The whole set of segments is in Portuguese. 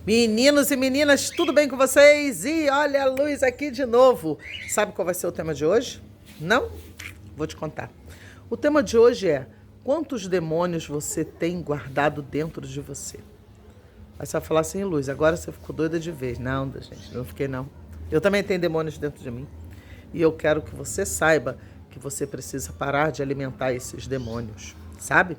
Meninos e meninas, tudo bem com vocês? E olha a luz aqui de novo. Sabe qual vai ser o tema de hoje? Não? Vou te contar. O tema de hoje é: quantos demônios você tem guardado dentro de você? Aí você vai falar assim: Luz, agora você ficou doida de vez. Não, gente, não fiquei não. Eu também tenho demônios dentro de mim. E eu quero que você saiba que você precisa parar de alimentar esses demônios, sabe?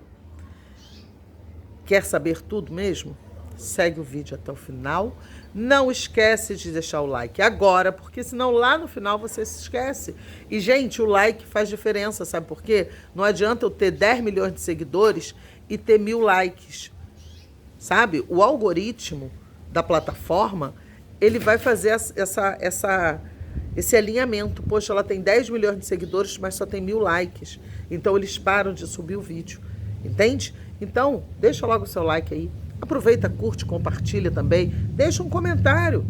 Quer saber tudo mesmo? Segue o vídeo até o final. Não esquece de deixar o like agora, porque senão lá no final você se esquece. E, gente, o like faz diferença, sabe por quê? Não adianta eu ter 10 milhões de seguidores e ter 1000 likes, sabe? O algoritmo da plataforma, ele vai fazer esse alinhamento. Poxa, ela tem 10 milhões de seguidores, mas só tem 1000 likes. Então, eles param de subir o vídeo, entende? Então, deixa logo o seu like aí. Aproveita, curte, compartilha também. Deixa um comentário.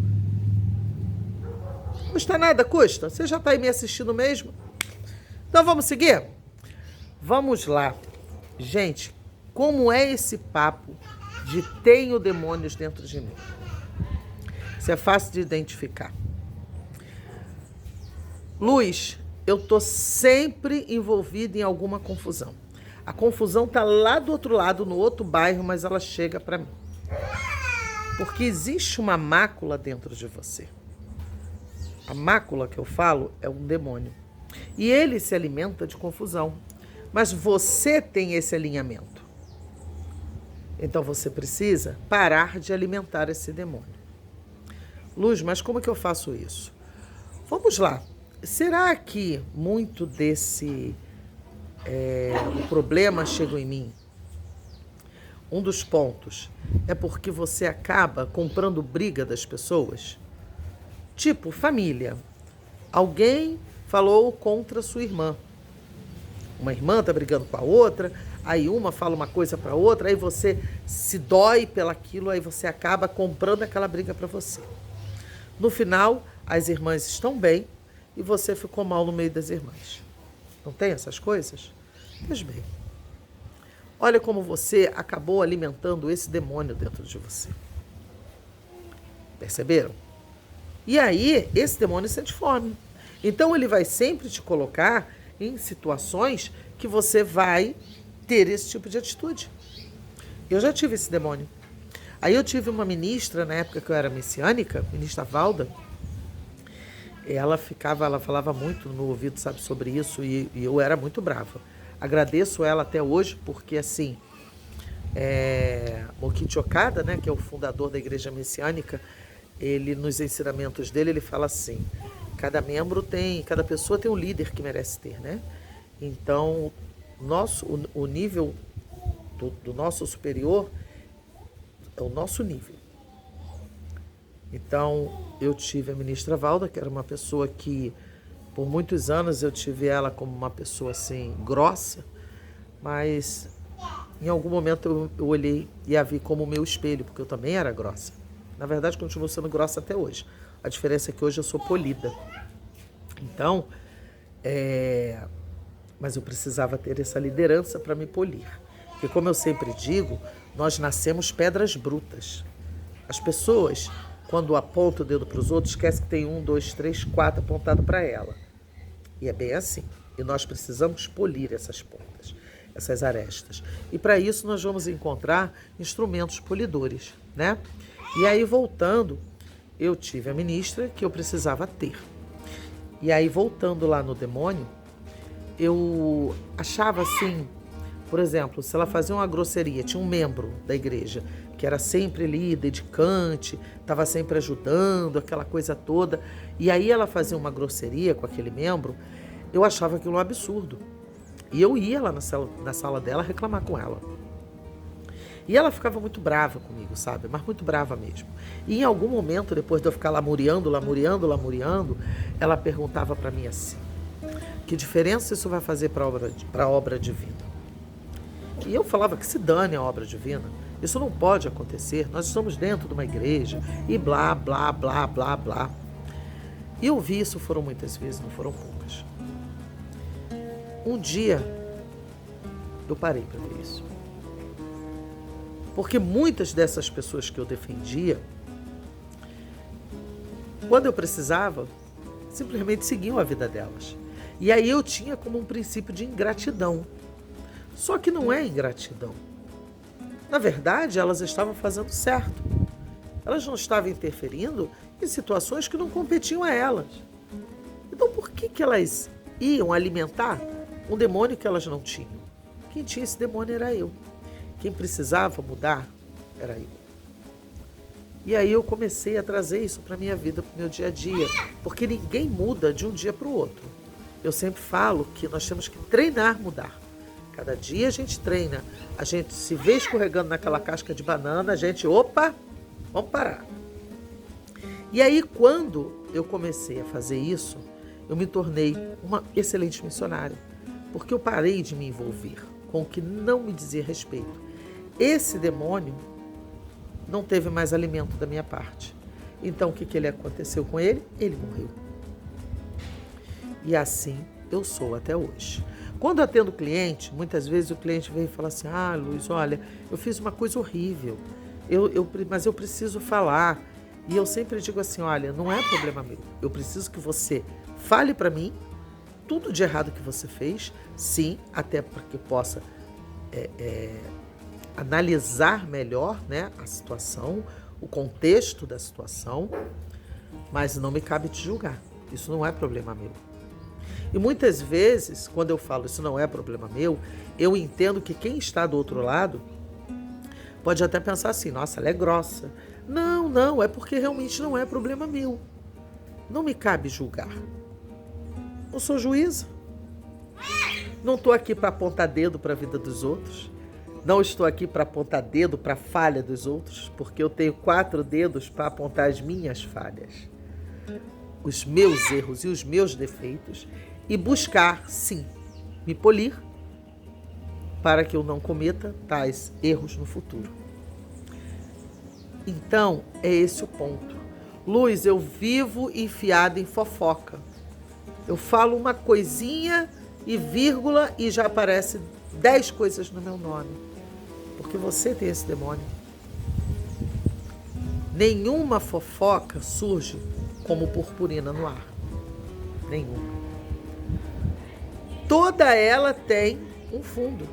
Custa nada, custa. Você já está aí me assistindo mesmo? Então vamos seguir? Vamos lá. Gente, como é esse papo de tenho demônios dentro de mim? Isso é fácil de identificar. Luz, eu estou sempre envolvida em alguma confusão. A confusão está lá do outro lado, no outro bairro, mas ela chega para mim. Porque existe uma mácula dentro de você. A mácula que eu falo é um demônio. E ele se alimenta de confusão. Mas você tem esse alinhamento. Então você precisa parar de alimentar esse demônio. Luz, mas como que eu faço isso? Vamos lá. Será que muito desse... o problema chega em mim? Um dos pontos é porque você acaba comprando briga das pessoas. Tipo, família. Alguém falou contra sua irmã. Uma irmã tá brigando com a outra, aí uma fala uma coisa para outra, aí você se dói pelaquilo, aí você acaba comprando aquela briga para você. No final, as irmãs estão bem e você ficou mal no meio das irmãs. Não tem essas coisas? Pois bem, olha como você acabou alimentando esse demônio dentro de você. Perceberam? E aí, esse demônio sente fome. Então, ele vai sempre te colocar em situações que você vai ter esse tipo de atitude. Eu já tive esse demônio. Aí eu tive uma ministra, na época que eu era messiânica, ministra Valda. Ela falava muito no ouvido, sabe, sobre isso, e eu era muito brava. Agradeço ela até hoje, porque assim, Mokichi Okada, né, que é o fundador da Igreja Messiânica, ele, nos ensinamentos dele, ele fala assim: cada pessoa tem um líder que merece ter, né? Então, o nível do nosso superior é o nosso nível. Então, eu tive a ministra Valda, que era uma pessoa que, por muitos anos, eu tive ela como uma pessoa, assim, grossa, mas em algum momento eu olhei e a vi como o meu espelho, porque eu também era grossa. Na verdade, continuo sendo grossa até hoje. A diferença é que hoje eu sou polida. Então, mas eu precisava ter essa liderança para me polir. Porque, como eu sempre digo, nós nascemos pedras brutas. As pessoas, quando apontam o dedo para os outros, esquecem que tem 1, 2, 3, 4 apontado para ela. E é bem assim. E nós precisamos polir essas pontas, essas arestas. E para isso nós vamos encontrar instrumentos polidores, né? E aí, voltando, eu tive a ministra que eu precisava ter. E aí, voltando lá no demônio, eu achava assim, por exemplo, se ela fazia uma grosseria, tinha um membro da igreja que era sempre ali, dedicante, estava sempre ajudando, aquela coisa toda. E aí ela fazia uma grosseria com aquele membro, eu achava aquilo um absurdo. E eu ia lá na sala dela reclamar com ela. E ela ficava muito brava comigo, sabe? Mas muito brava mesmo. E em algum momento, depois de eu ficar lamuriando, ela perguntava para mim assim: que diferença isso vai fazer para a obra divina? E eu falava que se dane a obra divina. Isso não pode acontecer. Nós estamos dentro de uma igreja e blá, blá, blá, blá, blá. E eu vi isso foram muitas vezes, não foram poucas. Um dia, eu parei para ver isso. Porque muitas dessas pessoas que eu defendia, Quando eu precisava, simplesmente seguiam a vida delas. E aí eu tinha como um princípio de ingratidão. Só que não é ingratidão. Na verdade, elas estavam fazendo certo. Elas não estavam interferindo em situações que não competiam a elas. Então por que elas iam alimentar um demônio que elas não tinham? Quem tinha esse demônio era eu. Quem precisava mudar era eu. E aí eu comecei a trazer isso para a minha vida, para o meu dia a dia. Porque ninguém muda de um dia para o outro. Eu sempre falo que nós temos que treinar, mudar. Cada dia a gente treina. A gente se vê escorregando naquela casca de banana, a gente, opa, vamos parar. E aí quando eu comecei a fazer isso, eu me tornei uma excelente missionária. Porque eu parei de me envolver com o que não me dizia respeito. Esse demônio não teve mais alimento da minha parte. Então, o que ele aconteceu com ele? Ele morreu. E assim eu sou até hoje. Quando atendo cliente, muitas vezes o cliente vem e fala assim, Luz, olha, eu fiz uma coisa horrível, mas eu preciso falar. E eu sempre digo assim, olha, não é problema meu. Eu preciso que você fale para mim tudo de errado que você fez, sim, até para que possa analisar melhor, né, a situação, o contexto da situação, mas não me cabe te julgar. Isso não é problema meu. E muitas vezes, quando eu falo isso não é problema meu, eu entendo que quem está do outro lado pode até pensar assim, nossa, ela é grossa. Não, é porque realmente não é problema meu. Não me cabe julgar. Não sou juíza. Não estou aqui para apontar dedo para a vida dos outros. Não estou aqui para apontar dedo para a falha dos outros, porque eu tenho 4 dedos para apontar as minhas falhas, os meus erros e os meus defeitos, e buscar, sim, me polir para que eu não cometa tais erros no futuro. Então, é esse o ponto. Luz, eu vivo enfiada em fofoca. Eu falo uma coisinha e vírgula e já aparece 10 coisas no meu nome. Porque você tem esse demônio. Nenhuma fofoca surge como purpurina no ar. Nenhuma. Toda ela tem um fundo.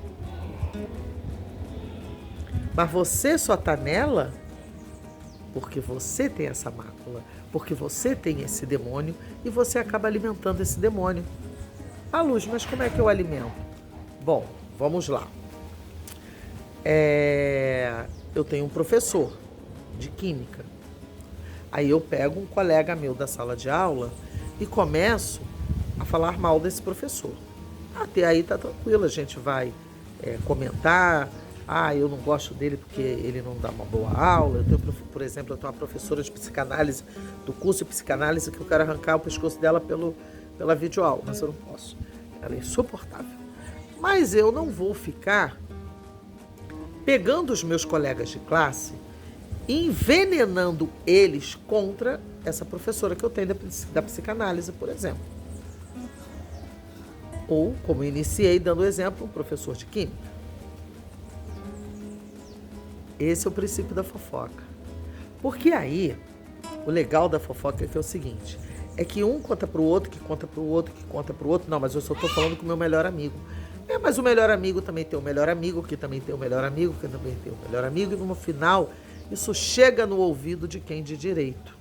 Mas você só está nela porque você tem essa mácula, porque você tem esse demônio e você acaba alimentando esse demônio. Luz, mas como é que eu alimento? Bom, vamos lá. Eu tenho um professor de química. Aí eu pego um colega meu da sala de aula e começo a falar mal desse professor. Até aí tá tranquilo, a gente vai comentar. Eu não gosto dele porque ele não dá uma boa aula. Por exemplo, eu tenho uma professora de psicanálise, do curso de psicanálise, que eu quero arrancar o pescoço dela pela videoaula, mas eu não posso. Ela é insuportável. Mas eu não vou ficar pegando os meus colegas de classe e envenenando eles contra essa professora que eu tenho da psicanálise, por exemplo. Ou, como eu iniciei dando o exemplo, um professor de química. Esse é o princípio da fofoca. Porque aí, o legal da fofoca é o seguinte, é que um conta pro outro, que conta pro outro, que conta pro outro. Não, mas eu só estou falando com o meu melhor amigo. Mas o melhor amigo também tem o melhor amigo, que também tem o melhor amigo, que também tem o melhor amigo. E no final, isso chega no ouvido de quem de direito.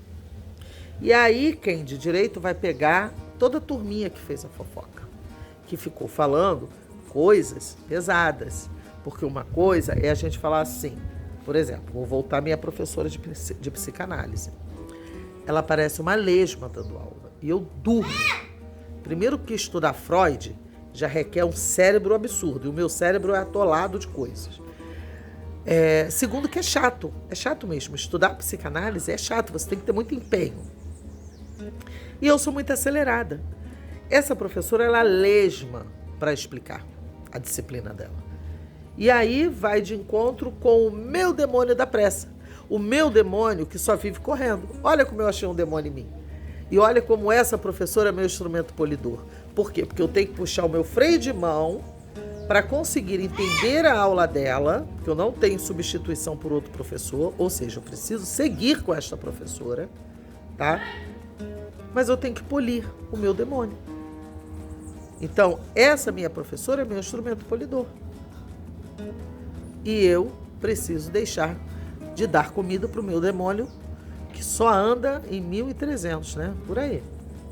E aí, quem de direito vai pegar toda a turminha que fez a fofoca, que ficou falando coisas pesadas. Porque uma coisa é a gente falar assim, por exemplo, vou voltar à minha professora de psicanálise. Ela parece uma lesma dando aula. E eu durmo. Primeiro que estudar Freud já requer um cérebro absurdo. E o meu cérebro é atolado de coisas. Segundo que é chato. É chato mesmo. Estudar psicanálise é chato. Você tem que ter muito empenho. E eu sou muito acelerada. Essa professora, ela é lesma para explicar a disciplina dela. E aí vai de encontro com o meu demônio da pressa. O meu demônio que só vive correndo. Olha como eu achei um demônio em mim. E olha como essa professora é meu instrumento polidor. Por quê? Porque eu tenho que puxar o meu freio de mão para conseguir entender a aula dela, porque eu não tenho substituição por outro professor, ou seja, eu preciso seguir com esta professora, tá? mas eu tenho que polir o meu demônio. Então, essa minha professora é meu instrumento polidor. E eu preciso deixar de dar comida para o meu demônio, que só anda em 1.300, né? Por aí.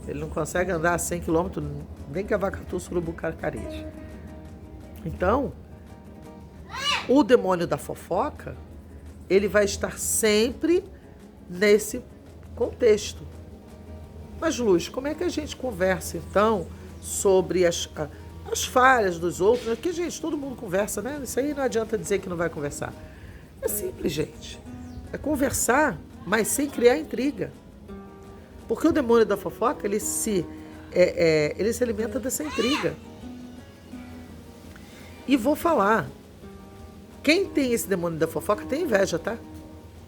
Ele não consegue andar a 100 km, nem que a Cavacatu, Surubu, Carcareja. Então, o demônio da fofoca, ele vai estar sempre nesse contexto. Mas, Luz, como é que a gente conversa, então, sobre as falhas dos outros? Porque, gente, todo mundo conversa, né? Isso aí não adianta dizer que não vai conversar. É simples, gente. É conversar, mas sem criar intriga. Porque o demônio da fofoca, ele se alimenta dessa intriga. E vou falar, quem tem esse demônio da fofoca tem inveja, tá?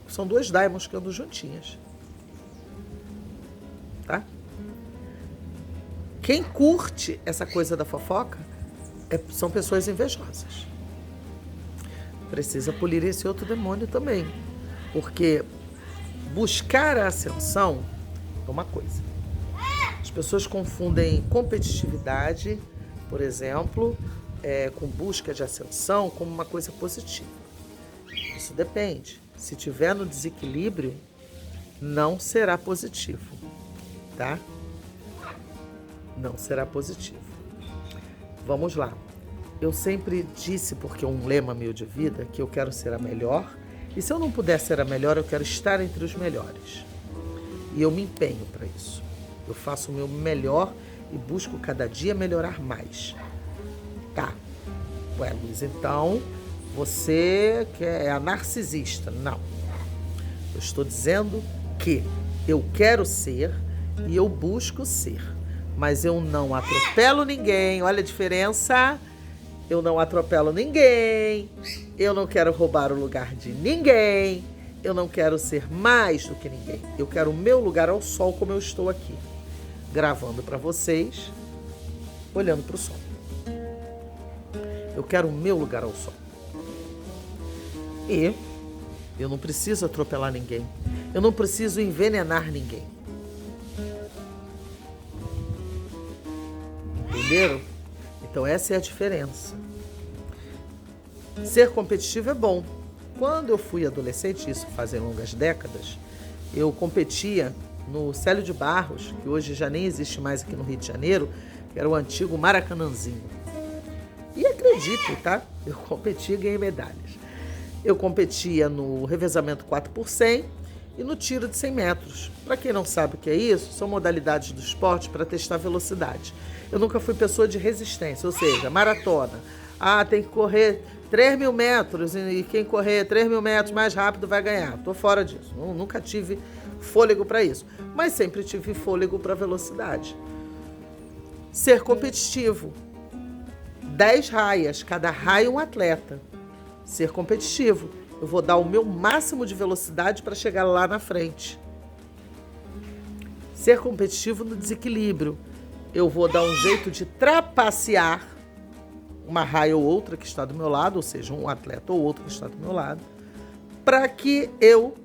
São duas daimons que andam juntinhas. Tá? Quem curte essa coisa da fofoca são pessoas invejosas. Precisa polir esse outro demônio também. Porque buscar a ascensão é uma coisa. As pessoas confundem competitividade, por exemplo, com busca de ascensão como uma coisa positiva. Isso depende. Se tiver no desequilíbrio, não será positivo, tá? Não será positivo. Vamos lá. Eu sempre disse, porque é um lema meu de vida, que eu quero ser a melhor. E se eu não puder ser a melhor, eu quero estar entre os melhores. E eu me empenho para isso. Eu faço o meu melhor e busco cada dia melhorar mais. Tá. Ué, Luiz, então você que é a narcisista. Não. Eu estou dizendo que eu quero ser e eu busco ser. Mas eu não atropelo ninguém. Olha a diferença. Eu não atropelo ninguém. Eu não quero roubar o lugar de ninguém. Eu não quero ser mais do que ninguém. Eu quero o meu lugar ao sol como eu estou aqui. Gravando para vocês, olhando para o sol. Eu quero o meu lugar ao sol. E eu não preciso atropelar ninguém. Eu não preciso envenenar ninguém. Entenderam? Então essa é a diferença. Ser competitivo é bom. Quando eu fui adolescente, isso fazem longas décadas, eu competia no Célio de Barros, que hoje já nem existe mais aqui no Rio de Janeiro, que era o antigo Maracanãzinho. E acredite, tá? Eu competia e ganhei medalhas. Eu competia no revezamento 4x100 e no tiro de 100 metros. Para quem não sabe o que é isso, são modalidades do esporte para testar velocidade. Eu nunca fui pessoa de resistência, ou seja, maratona. Tem que correr 3.000 metros e quem correr 3.000 metros mais rápido vai ganhar. Estou fora disso. Nunca tive fôlego para isso. Mas sempre tive fôlego para velocidade. Ser competitivo. 10 raias, cada raia um atleta. Ser competitivo. Eu vou dar o meu máximo de velocidade para chegar lá na frente. Ser competitivo no desequilíbrio. Eu vou dar um jeito de trapacear uma raia ou outra que está do meu lado, ou seja, um atleta ou outro que está do meu lado, para que eu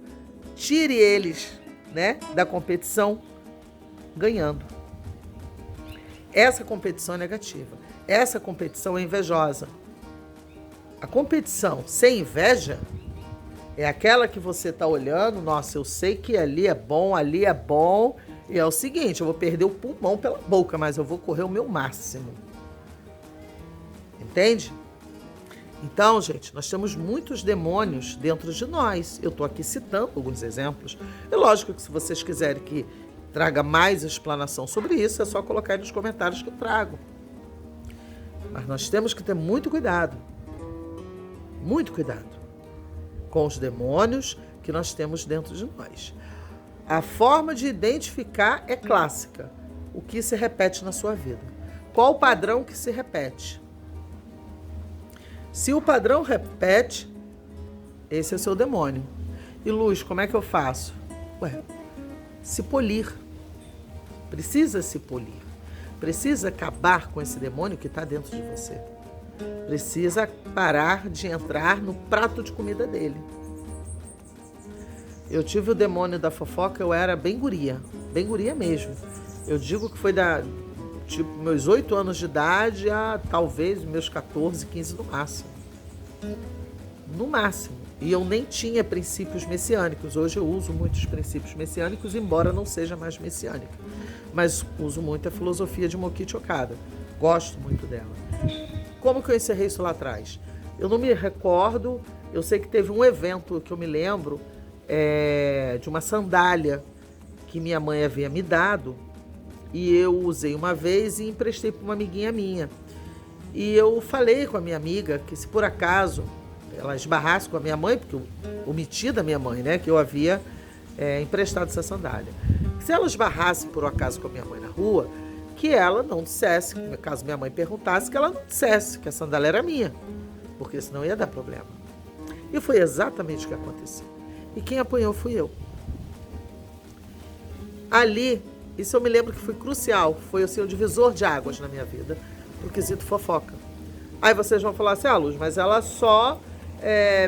tire eles, né, da competição ganhando. Essa competição é negativa. Essa competição é invejosa. A competição sem inveja é aquela que você está olhando, nossa, eu sei que ali é bom, e é o seguinte, eu vou perder o pulmão pela boca, mas eu vou correr o meu máximo. Entende? Então, gente, nós temos muitos demônios dentro de nós. Eu estou aqui citando alguns exemplos. É lógico que se vocês quiserem que traga mais explanação sobre isso, é só colocar aí nos comentários que eu trago. Mas nós temos que ter muito cuidado com os demônios que nós temos dentro de nós. A forma de identificar é clássica. O que se repete na sua vida? Qual o padrão que se repete? Se o padrão repete, esse é o seu demônio. E Luz, como é que eu faço? Se polir. Precisa se polir. Precisa acabar com esse demônio que está dentro de você. Precisa parar de entrar no prato de comida dele. Eu tive o demônio da fofoca, eu era bem guria, bem guria mesmo. Eu digo que foi da tipo meus 8 anos de idade a talvez meus 14, 15 no máximo. No máximo. E eu nem tinha princípios messiânicos. Hoje eu uso muitos princípios messiânicos, embora não seja mais messiânica. Mas uso muito a filosofia de Mokichi Okada. Gosto muito dela. Como que eu encerrei isso lá atrás? Eu não me recordo. Eu sei que teve um evento que eu me lembro de uma sandália que minha mãe havia me dado. E eu usei uma vez e emprestei para uma amiguinha minha. E eu falei com a minha amiga que se por acaso ela esbarrasse com a minha mãe, porque eu omiti da minha mãe, né, que eu havia emprestado essa sandália. Se ela esbarrasse por acaso com a minha mãe na rua, que ela não dissesse, caso minha mãe perguntasse, que ela não dissesse que a sandália era minha, porque senão ia dar problema. E foi exatamente o que aconteceu. E quem apanhou fui eu. Ali, isso eu me lembro que foi crucial, foi assim, o divisor de águas na minha vida, pro quesito fofoca. Aí vocês vão falar assim, Luz, mas ela só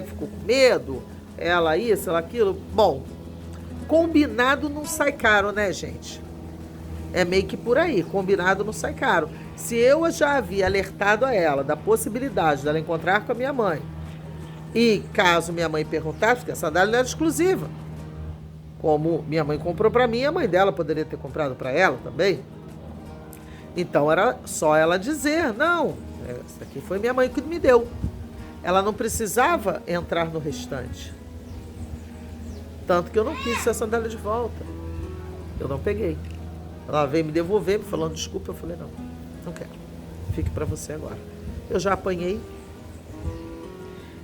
ficou com medo, ela isso, ela aquilo. Bom, combinado não sai caro, né, gente? É meio que por aí, combinado não sai caro. Se eu já havia alertado a ela da possibilidade dela encontrar com a minha mãe, e caso minha mãe perguntasse, porque a sandália não era exclusiva, como minha mãe comprou para mim, a mãe dela poderia ter comprado para ela também. Então era só ela dizer, não, essa aqui foi minha mãe que me deu. Ela não precisava entrar no restante. Tanto que eu não quis essa sandália de volta. Eu não peguei. Ela veio me devolver, me falando desculpa, eu falei, não quero. Fique para você agora. Eu já apanhei.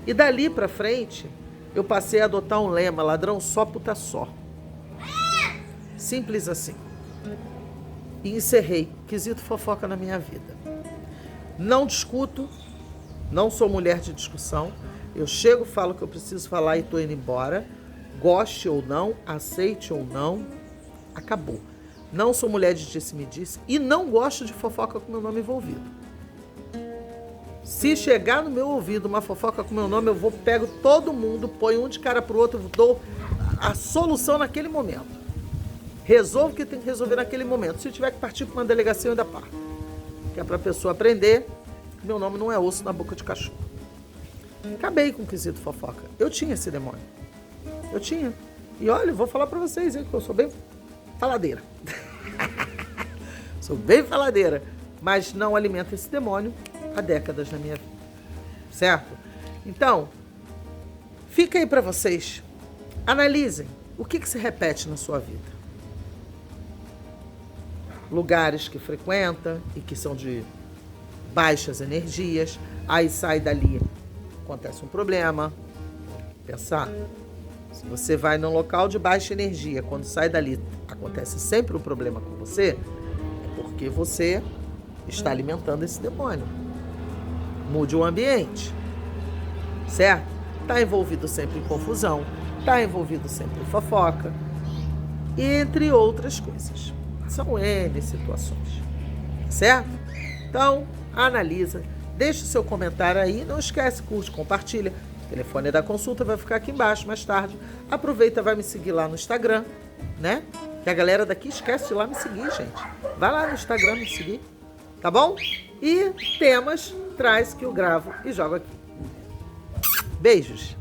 E dali para frente, eu passei a adotar um lema, ladrão só, puta só. Simples assim. E encerrei, quesito fofoca na minha vida. Não discuto, não sou mulher de discussão. Eu chego, falo o que eu preciso falar e estou indo embora. Goste ou não, aceite ou não, acabou. Não sou mulher de disse-me-disse e não gosto de fofoca com meu nome envolvido. Se chegar no meu ouvido uma fofoca com meu nome, eu pego todo mundo, ponho um de cara pro outro, dou a solução naquele momento. Resolvo o que tem que resolver naquele momento. Se tiver que partir para uma delegacia, eu ainda parto. Que é para a pessoa aprender que meu nome não é osso na boca de cachorro. Acabei com o quesito fofoca. Eu tinha esse demônio. Eu tinha. E olha, vou falar para vocês, hein, que eu sou bem faladeira. Sou bem faladeira. Mas não alimento esse demônio há décadas na minha vida. Certo? Então, fica aí para vocês. Analisem o que se repete na sua vida. Lugares que frequenta e que são de baixas energias, aí sai dali, acontece um problema. Pensar, se você vai num local de baixa energia, quando sai dali acontece sempre um problema com você, é porque você está alimentando esse demônio. Mude o ambiente, certo? Está envolvido sempre em confusão, está envolvido sempre em fofoca, e entre outras coisas. São N situações, certo? Então, analisa, deixa o seu comentário aí, não esquece, curte, compartilha. O telefone da consulta vai ficar aqui embaixo mais tarde. Aproveita, vai me seguir lá no Instagram, né? Que a galera daqui esquece de ir lá me seguir, gente. Vai lá no Instagram me seguir, tá bom? E temas traz que eu gravo e jogo aqui. Beijos!